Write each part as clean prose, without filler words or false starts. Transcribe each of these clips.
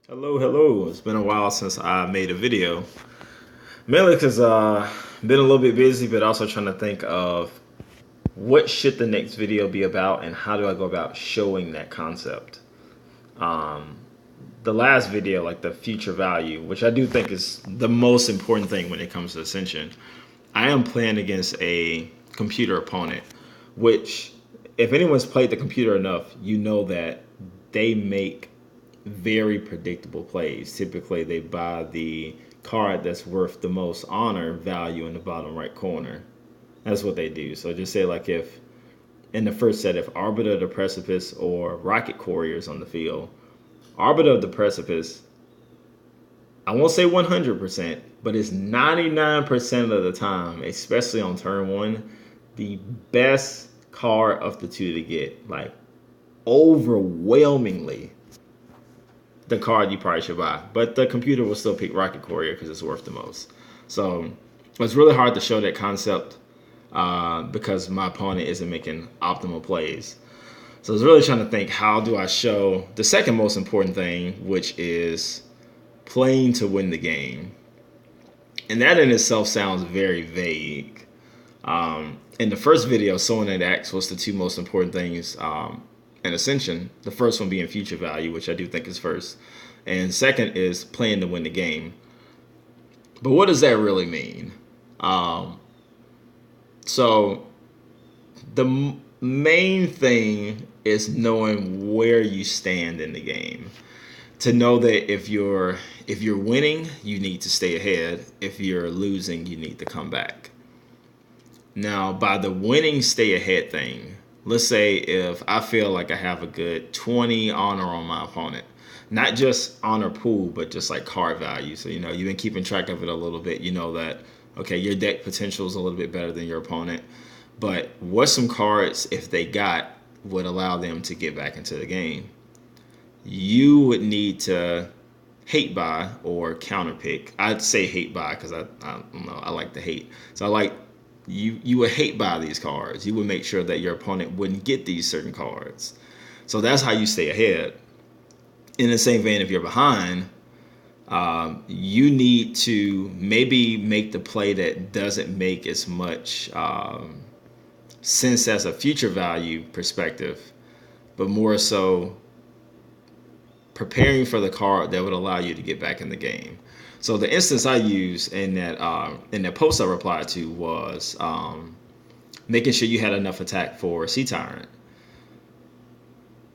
Hello, hello. It's been a while since I made a video. Mainly because been a little bit busy, but also trying to think of what should the next video be about and how do I go about showing that concept. The last video, like the future value, which I do think is the most important thing when it comes to Ascension, I am playing against a computer opponent, which, if anyone's played the computer enough, you know that they make very predictable plays. Typically, they buy the card that's worth the most honor value in the bottom right corner. That's what they do. So just say like if in the first set, if Arbiter of the Precipice or Rocket Couriers on the field, Arbiter of the Precipice, I won't say 100%, but it's 99% of the time, especially on turn one, the best card of the two to get. Like overwhelmingly the card you probably should buy. But the computer will still pick Rocket Courier because it's worth the most. So it's really hard to show that concept because my opponent isn't making optimal plays. So I was really trying to think, how do I show the second most important thing, which is playing to win the game. And that in itself sounds very vague. In the first video, Someone that Acts was the two most important things in Ascension. The first one being future value, which I do think is first. And second is playing to win the game. But what does that really mean? So the main thing is knowing where you stand in the game. To know that if you're winning, you need to stay ahead. If you're losing, you need to come back. Now, by the winning stay ahead thing, let's say if I feel like I have a good 20 honor on my opponent, not just honor pool, but just like card value. So, you've been keeping track of it a little bit. You know that, okay, your deck potential is a little bit better than your opponent. But what some cards, if they got, would allow them to get back into the game? You would need to hate buy or counter pick. I'd say hate buy because I don't know, I like to hate. So I like you would hate buy these cards. You would make sure that your opponent wouldn't get these certain cards. So that's how you stay ahead. In the same vein, if you're behind, you need to maybe make the play that doesn't make as much sense as a future value perspective, but more so preparing for the card that would allow you to get back in the game. So the instance I used in that post I replied to was making sure you had enough attack for Sea Tyrant.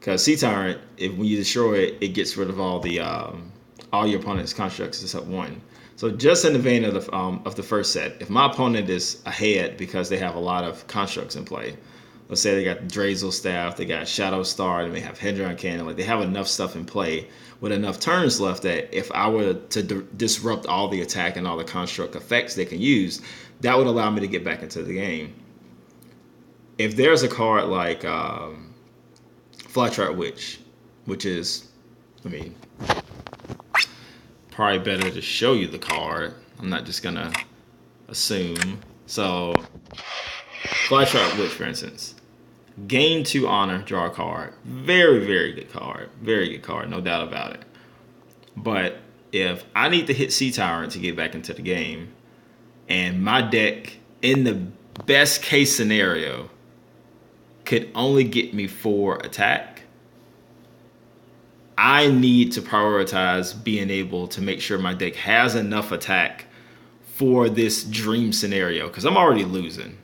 Because Sea Tyrant, if when you destroy it, it gets rid of all your opponent's constructs except one. So just in the vein of the first set, if my opponent is ahead because they have a lot of constructs in play, let's say they got Drazel Staff, they got Shadow Star, they may have Hedron Cannon, like they have enough stuff in play with enough turns left that if I were to disrupt all the attack and all the construct effects they can use, that would allow me to get back into the game. If there's a card like Flytrap Witch, which is, I mean, probably better to show you the card. I'm not just gonna assume. So, Flytrap Witch, for instance, gain 2 honor, draw a card. Very, very good card. Very good card, no doubt about it. But if I need to hit Sea Tyrant to get back into the game, and my deck, in the best case scenario, could only get me 4 attack, I need to prioritize being able to make sure my deck has enough attack for this dream scenario, because I'm already losing.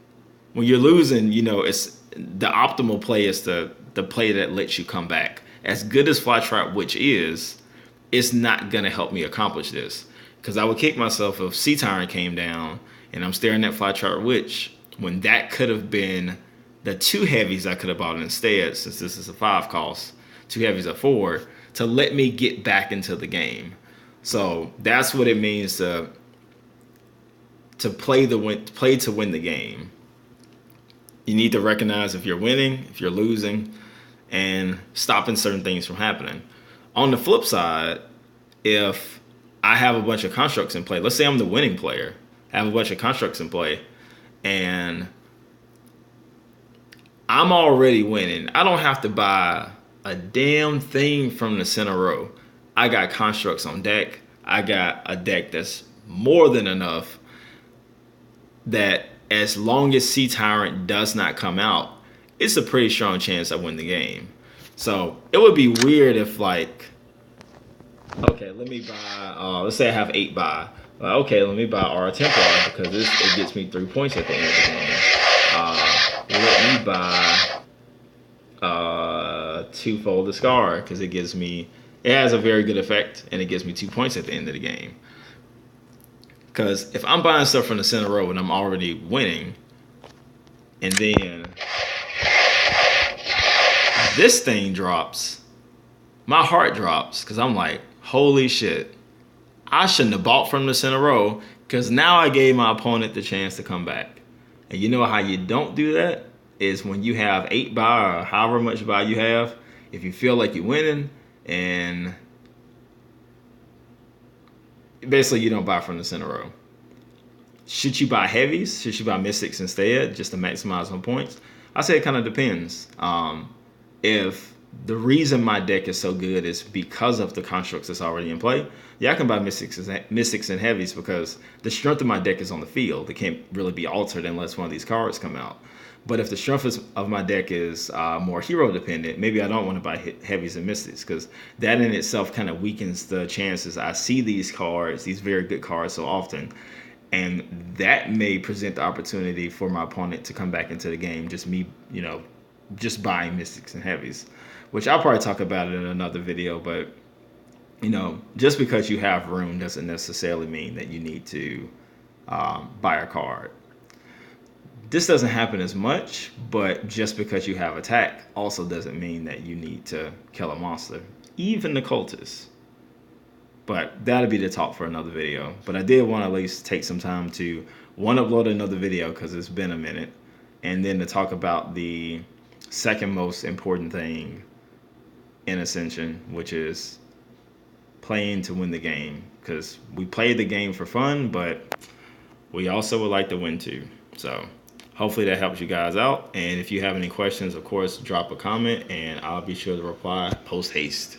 When you're losing, it's the optimal play is the play that lets you come back. As good as Flytrap Witch is, it's not gonna help me accomplish this, because I would kick myself if Sea Tyrant came down and I'm staring at Flytrap Witch when that could have been the 2 heavies I could have bought instead, since this is a 5 cost. 2 heavies are 4 to let me get back into the game. So that's what it means to play to win the game. You need to recognize if you're winning, if you're losing, and stopping certain things from happening. On the flip side, if I have a bunch of constructs in play, let's say I'm the winning player, I have a bunch of constructs in play, and I'm already winning. I don't have to buy a damn thing from the center row. I got constructs on deck. I got a deck that's more than enough that as long as Sea Tyrant does not come out, it's a pretty strong chance I win the game. So it would be weird if like, okay, let me buy, let's say I have 8 buy. Okay, let me buy Aura Templar because it gets me 3 points at the end of the game. Let me buy 2-fold the Scar because it has a very good effect and it gives me 2 points at the end of the game. Because if I'm buying stuff from the center row and I'm already winning, and then this thing drops, my heart drops because I'm like, holy shit, I shouldn't have bought from the center row because now I gave my opponent the chance to come back. And you know how you don't do that is when you have 8 buy or however much buy you have, if you feel like you're winning and basically you don't buy from the center row. Should you buy heavies? Should you buy mystics instead just to maximize on points? I say it kind of depends. If the reason my deck is so good is because of the constructs that's already in play, yeah, I can buy mystics and heavies because the strength of my deck is on the field. It can't really be altered unless one of these cards come out. But if the strength of my deck is more hero dependent, maybe I don't want to buy heavies and mystics because that in itself kind of weakens the chances I see these cards, these very good cards so often. And that may present the opportunity for my opponent to come back into the game, just me, just buying mystics and heavies, which I'll probably talk about it in another video. But, just because you have room doesn't necessarily mean that you need to buy a card. This doesn't happen as much, but just because you have attack also doesn't mean that you need to kill a monster, even the cultists. But that'll be the talk for another video. But I did want to at least take some time to, upload another video because it's been a minute, and then to talk about the second most important thing in Ascension, which is playing to win the game. Because we play the game for fun, but we also would like to win too. So hopefully that helps you guys out. And if you have any questions, of course, drop a comment and I'll be sure to reply post haste.